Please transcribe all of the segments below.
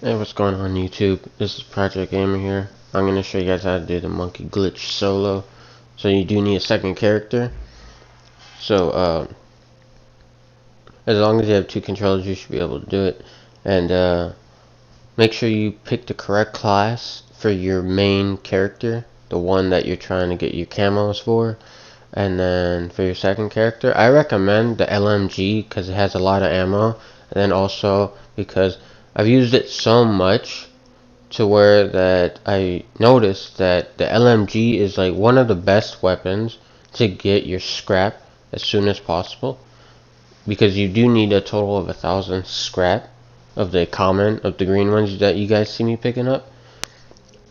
Hey, what's going on YouTube? This is Project Gamer here. I'm going to show you guys how to do the monkey glitch solo. So you do need a second character. So as long as you have two controllers, you should be able to do it. And make sure you pick the correct class for your main character, the one that you're trying to get your camos for. And then for your second character, I recommend the LMG because it has a lot of ammo. And then also because I've used it so much to where that I noticed that the LMG is like one of the best weapons to get your scrap as soon as possible, because you do need a total of 1,000 scrap of the green ones that you guys see me picking up.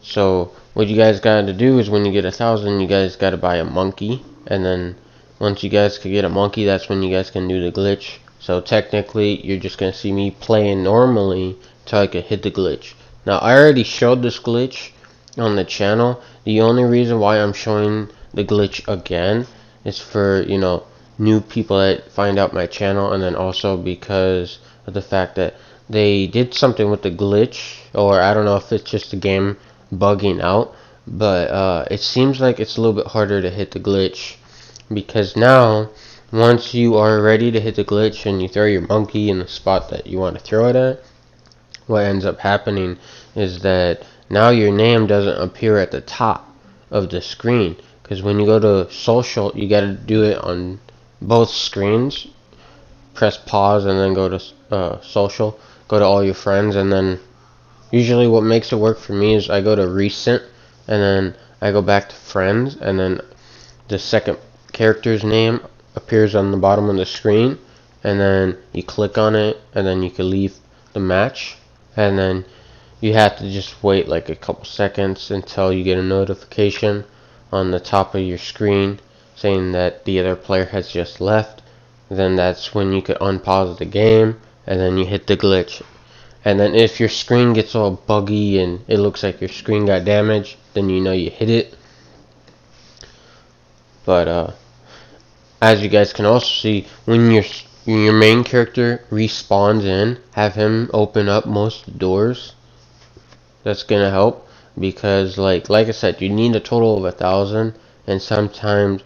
So what you guys gotta do is when you get 1,000, you guys gotta buy a monkey, and then once you guys can get a monkey, that's when you guys can do the glitch. So technically you're just gonna see me playing normally until I can hit the glitch. Now I already showed this glitch on the channel. The only reason why I'm showing the glitch again is for, you know, new people that find out my channel, and then also because of the fact that they did something with the glitch, or I don't know if it's just the game bugging out, but it seems like it's a little bit harder to hit the glitch, because now once you are ready to hit the glitch and you throw your monkey in the spot that you want to throw it at, what ends up happening is that now your name doesn't appear at the top of the screen, because when you go to social, you got to do it on both screens. Press pause and then go to social, go to all your friends, and then usually what makes it work for me is I go to recent, and then I go back to friends, and then the second character's name appears on the bottom of the screen, and then you click on it, and then you can leave the match, and then you have to just wait like a couple seconds until you get a notification on the top of your screen saying that the other player has just left. Then that's when you could unpause the game, and then you hit the glitch. And then if your screen gets all buggy and it looks like your screen got damaged, then you know you hit it. But as you guys can also see, when your main character respawns in, have him open up most doors. That's gonna help, because like I said, you need a total of 1,000, and sometimes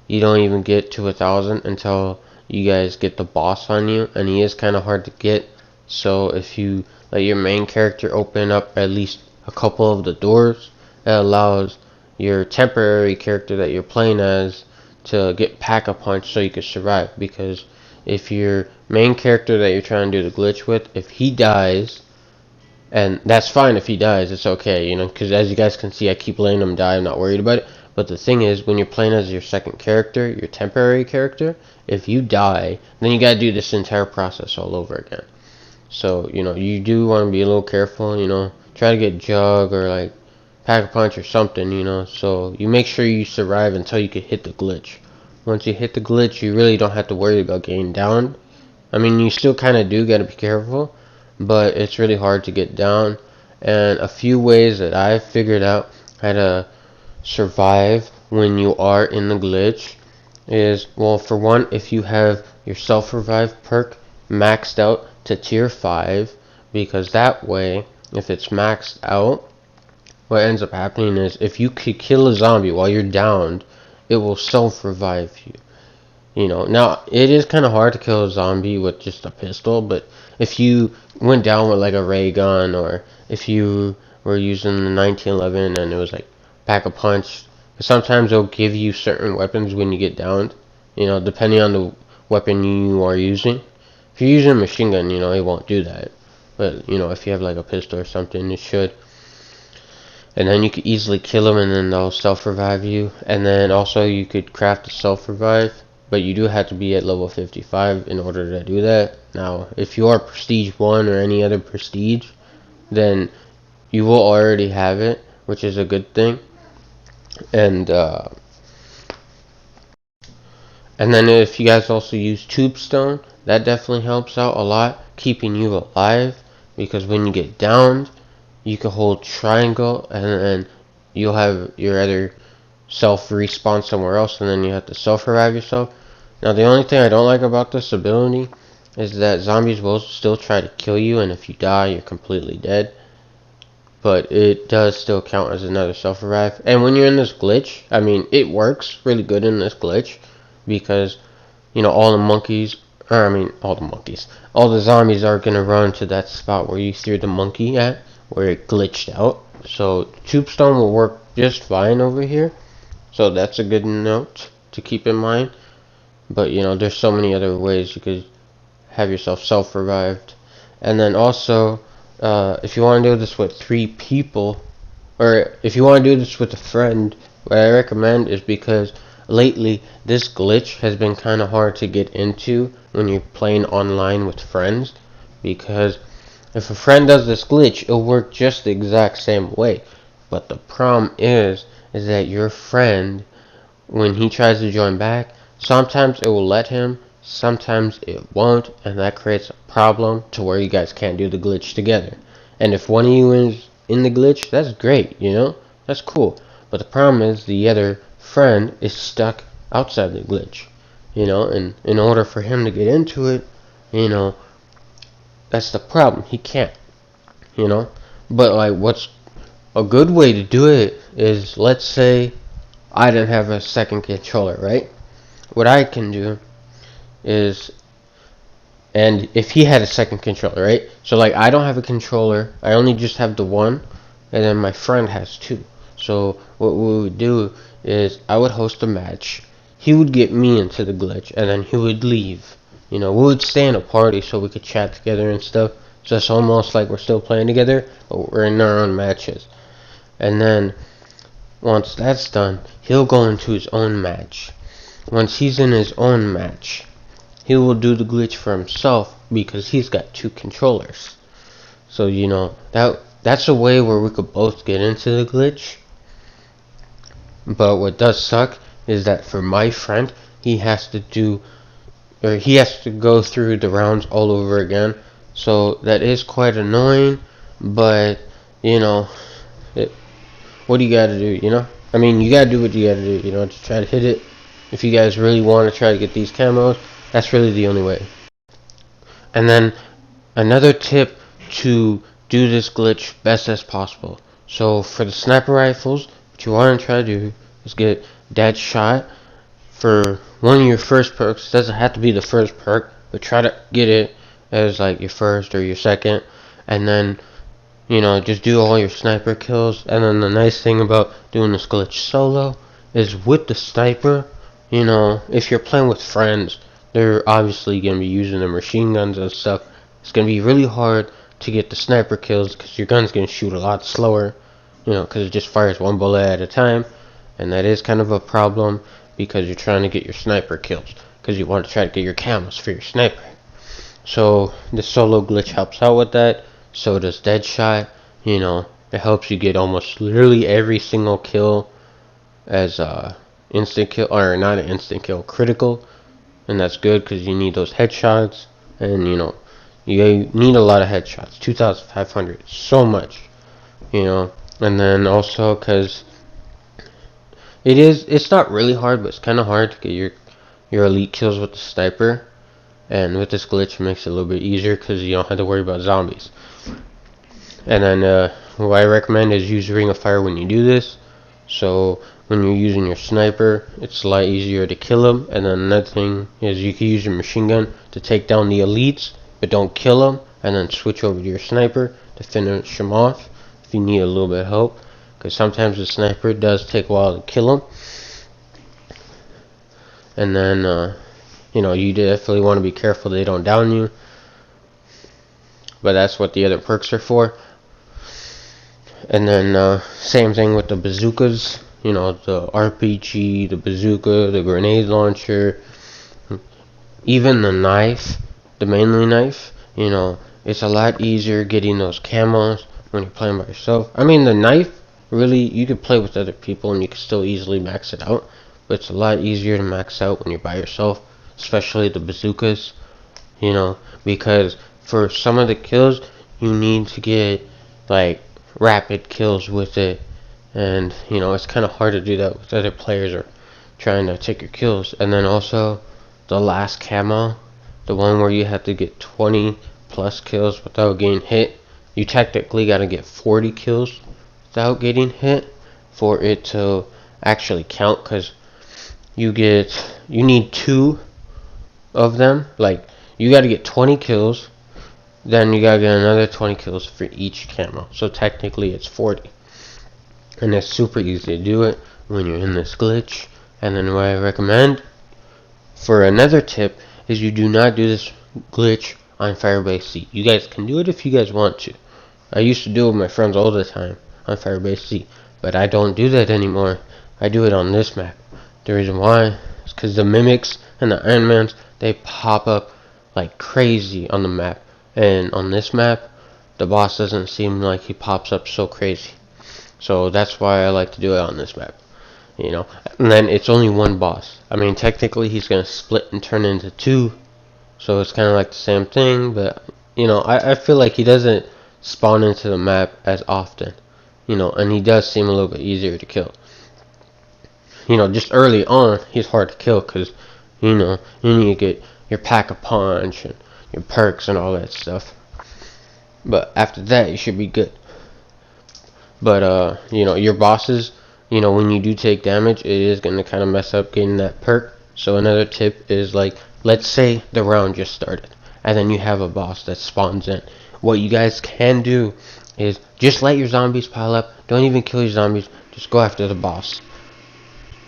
you don't even get to 1,000 until you guys get the boss on you, and he is kind of hard to get. So if you let your main character open up at least a couple of the doors, it allows your temporary character that you're playing as to get pack-a-punch so you can survive. Because if your main character that you're trying to do the glitch with, if he dies, and that's fine if he dies, it's okay, you know, because as you guys can see, I keep letting him die, I'm not worried about it. But the thing is, when you're playing as your second character, your temporary character, if you die, then you gotta do this entire process all over again. So, you know, you do want to be a little careful, you know, try to get Jug or like Pack-a-Punch or something, you know, so you make sure you survive until you can hit the glitch. Once you hit the glitch, you really don't have to worry about getting down. I mean, you still kind of do gotta be careful, but it's really hard to get down. And a few ways that I've figured out how to survive when you are in the glitch is, well, for one, if you have your self-revive perk maxed out to tier 5, because that way, if it's maxed out, what ends up happening is if you could kill a zombie while you're downed, it will self-revive you. You know, now it is kind of hard to kill a zombie with just a pistol, but if you went down with like a ray gun, or if you were using the 1911 and it was like Pack-a-Punch, sometimes they'll give you certain weapons when you get downed, you know, depending on the weapon you are using. If you're using a machine gun, you know, it won't do that. But, you know, if you have like a pistol or something, it should. And then you could easily kill them, and then they'll self-revive you. And then also you could craft a self-revive, but you do have to be at level 55 in order to do that. Now, if you are Prestige 1 or any other Prestige, then you will already have it, which is a good thing. And then if you guys also use Tombstone, that definitely helps out a lot, keeping you alive, because when you get downed, you can hold triangle, and then you'll have your other self respawn somewhere else, and then you have to self revive yourself. Now the only thing I don't like about this ability is that zombies will still try to kill you, and if you die, you're completely dead. But it does still count as another self-revive. And when you're in this glitch, I mean, it works really good in this glitch because, you know, all the monkeys, or I mean, all the zombies are gonna run to that spot where you threw the monkey at, where it glitched out. So Tombstone will work just fine over here. So that's a good note to keep in mind. But you know, there's so many other ways you could have yourself self-revived. And then also, if you want to do this with 3 people, or if you want to do this with a friend, what I recommend is, because lately this glitch has been kind of hard to get into when you're playing online with friends, because if a friend does this glitch, it'll work just the exact same way. But the problem is that your friend, when he tries to join back, sometimes it will let him, sometimes it won't, and that creates a problem to where you guys can't do the glitch together. And if one of you is in the glitch, that's great, you know, that's cool. But the problem is the other friend is stuck outside the glitch, you know, and in order for him to get into it, you know, that's the problem. He can't, you know. But like, what's a good way to do it is, let's say I didn't have a second controller, right? What I can do is, and if he had a second controller, right? So like, I don't have a controller, I only just have the one, and then my friend has 2. So what we would do is, I would host a match, he would get me into the glitch, and then he would leave. You know, we would stay in a party so we could chat together and stuff. So it's almost like we're still playing together, but we're in our own matches. And then once that's done, he'll go into his own match. Once he's in his own match, he will do the glitch for himself because he's got 2 controllers. So you know, that's a way where we could both get into the glitch. But what does suck is that for my friend, he has to go through the rounds all over again. So that is quite annoying, but you know, what do you gotta do, you know? I mean, you gotta do what you gotta do, you know, to try to hit it. If you guys really want to try to get these camos, that's really the only way. And then another tip to do this glitch best as possible. So for the sniper rifles, what you want to try to do is get Deadshot for one of your first perks. It doesn't have to be the first perk, but try to get it as like your first or your second, and then, you know, just do all your sniper kills. And then the nice thing about doing this glitch solo is, with the sniper, you know, if you're playing with friends, they're obviously going to be using their machine guns and stuff. It's going to be really hard to get the sniper kills because your gun's going to shoot a lot slower, you know, because it just fires 1 bullet at a time. And that is kind of a problem because you're trying to get your sniper kills, because you want to try to get your camos for your sniper. So the solo glitch helps out with that. So does Deadshot. You know, it helps you get almost literally every single kill as instant kill, or not an instant kill, critical. And that's good because you need those headshots, and you know, you need a lot of headshots. 2,500, so much, you know. And then also because it's not really hard, but it's kind of hard to get your elite kills with the sniper. And with this glitch, it makes it a little bit easier because you don't have to worry about zombies. And then what I recommend is use Ring of Fire when you do this. So when you're using your sniper, it's a lot easier to kill them. And then another thing is, you can use your machine gun to take down the elites, but don't kill them. And then switch over to your sniper to finish them off if you need a little bit of help. Because sometimes the sniper does take a while to kill them. And then you know, you definitely want to be careful they don't down you. But that's what the other perks are for. And then same thing with the bazookas. You know, the RPG, the bazooka, the grenade launcher, even the knife, the melee knife. You know, it's a lot easier getting those camos when you're playing by yourself. I mean, the knife, really, you could play with other people and you can still easily max it out. But it's a lot easier to max out when you're by yourself. Especially the bazookas, you know, because for some of the kills you need to get like rapid kills with it, and you know, it's kind of hard to do that with other players or trying to take your kills. And then also the last camo the one where you have to get 20 plus kills without getting hit, you technically gotta get 40 kills without getting hit for it to actually count, because you need 2 of them. Like, you gotta get 20 kills, then you gotta get another 20 kills for each camo, so technically it's 40. And it's super easy to do it when you're in this glitch. And then what I recommend for another tip is you do not do this glitch on Firebase C. You guys can do it if you guys want to. I used to do it with my friends all the time on Firebase C, but I don't do that anymore. I do it on this map. The reason why is because the mimics and the Iron Mans, they pop up like crazy on the map, and on this map the boss doesn't seem like he pops up so crazy. So that's why I like to do it on this map, you know. And then it's only one boss. I mean, technically he's gonna split and turn into 2, so it's kind of like the same thing, but you know, I feel like he doesn't spawn into the map as often, you know, and he does seem a little bit easier to kill. You know, just early on he's hard to kill because, you know, you need to get your pack-a-punch and your perks and all that stuff, but after that you should be good. But you know, your bosses, you know, when you do take damage, it is going to kind of mess up getting that perk. So another tip is, like, let's say the round just started and then you have a boss that spawns in. What you guys can do is just let your zombies pile up. Don't even kill your zombies, just go after the boss.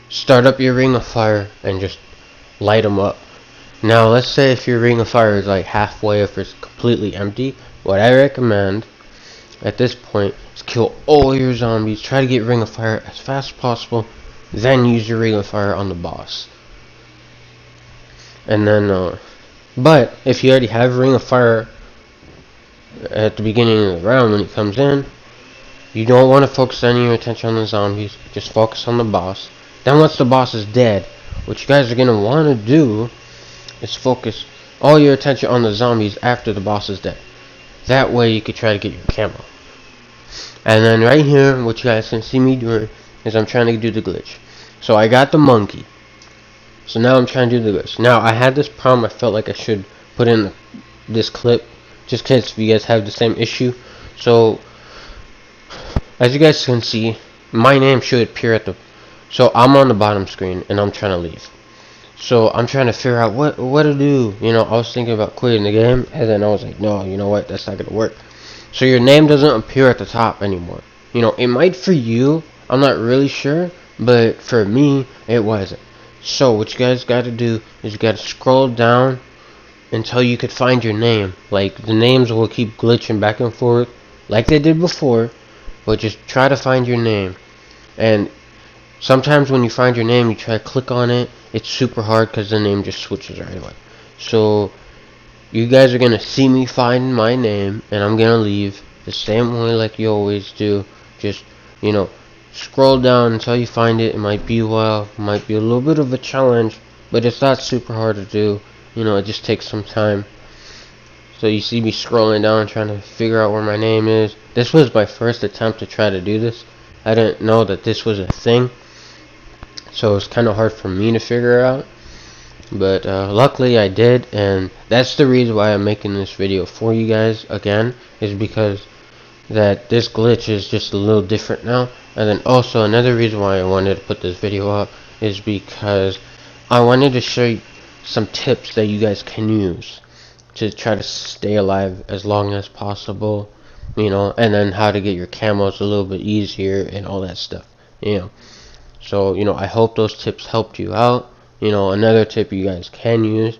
Start up your ring of fire and just light them up. Now let's say if your ring of fire is like halfway, if it's completely empty, what I recommend at this point is kill all your zombies, try to get ring of fire as fast as possible, then use your ring of fire on the boss. And then but if you already have ring of fire at the beginning of the round when it comes in, you don't want to focus any of your attention on the zombies, just focus on the boss. Then once the boss is dead, what you guys are going to want to do is focus all your attention on the zombies after the boss is dead. That way you could try to get your camo. And then right here, what you guys can see me doing is I'm trying to do the glitch. So I got the monkey. So now I'm trying to do the glitch. Now I had this problem. I felt like I should put in this clip just in case you guys have the same issue. So as you guys can see, my name should appear at the... So I'm on the bottom screen and I'm trying to leave. So I'm trying to figure out what to do. You know, I was thinking about quitting the game, and then I was like, no, you know what, that's not gonna work. So your name doesn't appear at the top anymore. You know, it might for you, I'm not really sure, but for me, it wasn't. So what you guys gotta do is you gotta scroll down until you could find your name. Like, the names will keep glitching back and forth like they did before, but just try to find your name. And sometimes when you find your name, you try to click on it, it's super hard because the name just switches right away. So you guys are gonna see me find my name, and I'm gonna leave the same way like you always do. Just, you know, scroll down until you find it. It might be a while, it might be a little bit of a challenge, but it's not super hard to do. You know, it just takes some time. So you see me scrolling down trying to figure out where my name is. This was my first attempt to try to do this. I didn't know that this was a thing, so it's kind of hard for me to figure out, but luckily I did. And that's the reason why I'm making this video for you guys again, is because that this glitch is just a little different now. And then also another reason why I wanted to put this video up is because I wanted to show you some tips that you guys can use to try to stay alive as long as possible, you know, and then how to get your camos a little bit easier and all that stuff, you know. So, you know, I hope those tips helped you out. You know, another tip you guys can use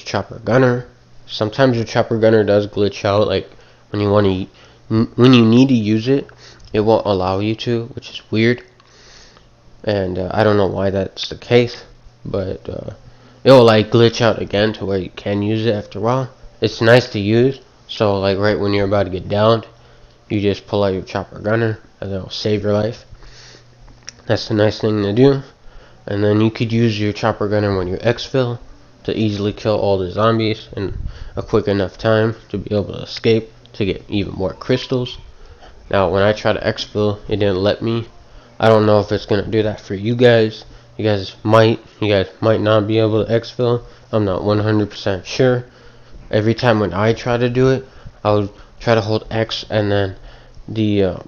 Chopper Gunner. Sometimes your Chopper Gunner does glitch out, like when you need to use it, it won't allow you to, which is weird. And I don't know why that's the case, but it will like glitch out again to where you can use it after a while. It's nice to use, so like right when you're about to get downed, you just pull out your Chopper Gunner and it'll save your life. That's the nice thing to do. And then you could use your Chopper Gunner when you're exfil to easily kill all the zombies in a quick enough time to be able to escape to get even more crystals. Now when I try to exfil, it didn't let me. I don't know if it's gonna do that for you guys. You guys might not be able to exfil I'm not 100% sure. Every time when I try to do it, I would try to hold X and then the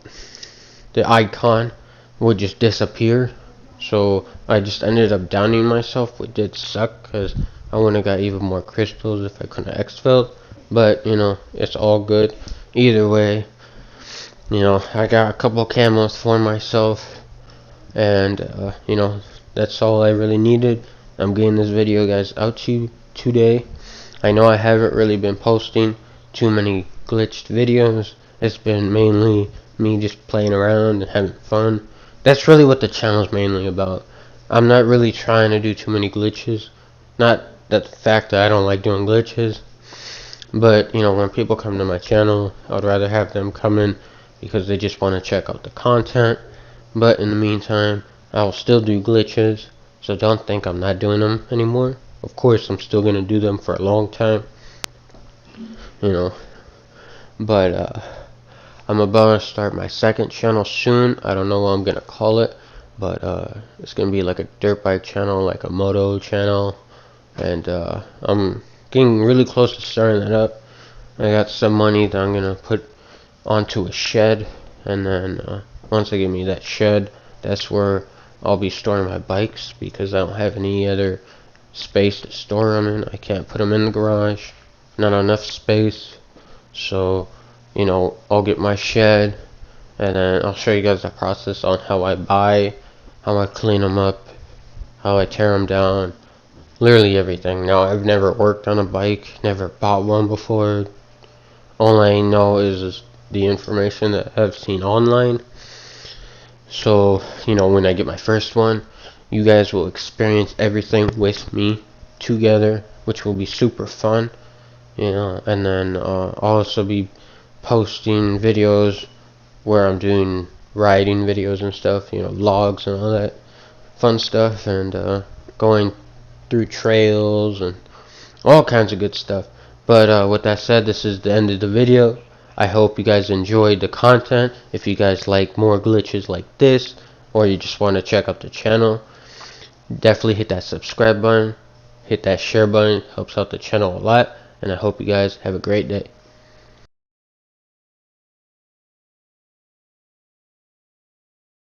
icon would just disappear. So I just ended up downing myself, which did suck because I wouldn't have got even more crystals if I couldn't have X-filled. But you know, it's all good. Either way, you know, I got a couple camos for myself, and you know, that's all I really needed. I'm getting this video, guys, out to you today. I know I haven't really been posting too many glitched videos. It's been mainly me just playing around and having fun. That's really what the channel's mainly about. I'm not really trying to do too many glitches. Not that the fact that I don't like doing glitches, but you know, when people come to my channel, I'd rather have them come in because they just want to check out the content. But in the meantime, I will still do glitches, so don't think I'm not doing them anymore. Of course, I'm still gonna do them for a long time, you know. But I'm about to start my second channel soon. I don't know what I'm gonna call it, but it's gonna be like a dirt bike channel, like a moto channel, and I'm getting really close to starting that up. I got some money that I'm gonna put onto a shed, and then once they give me that shed, that's where I'll be storing my bikes, because I don't have any other space to store them in. I can't put them in the garage, not enough space. So you know, I'll get my shed, and then I'll show you guys the process on how I buy, how I clean them up, how I tear them down, literally everything. Now, I've never worked on a bike, never bought one before. All I know is the information that I've seen online. So, you know, when I get my first one, you guys will experience everything with me together, which will be super fun, you know. And then I'll also be posting videos where I'm doing riding videos and stuff, you know, vlogs and all that fun stuff, and going through trails and all kinds of good stuff. But with that said, this is the end of the video. I hope you guys enjoyed the content. If you guys like more glitches like this, or you just want to check out the channel, definitely hit that subscribe button, hit that share button. Helps out the channel a lot, and I hope you guys have a great day.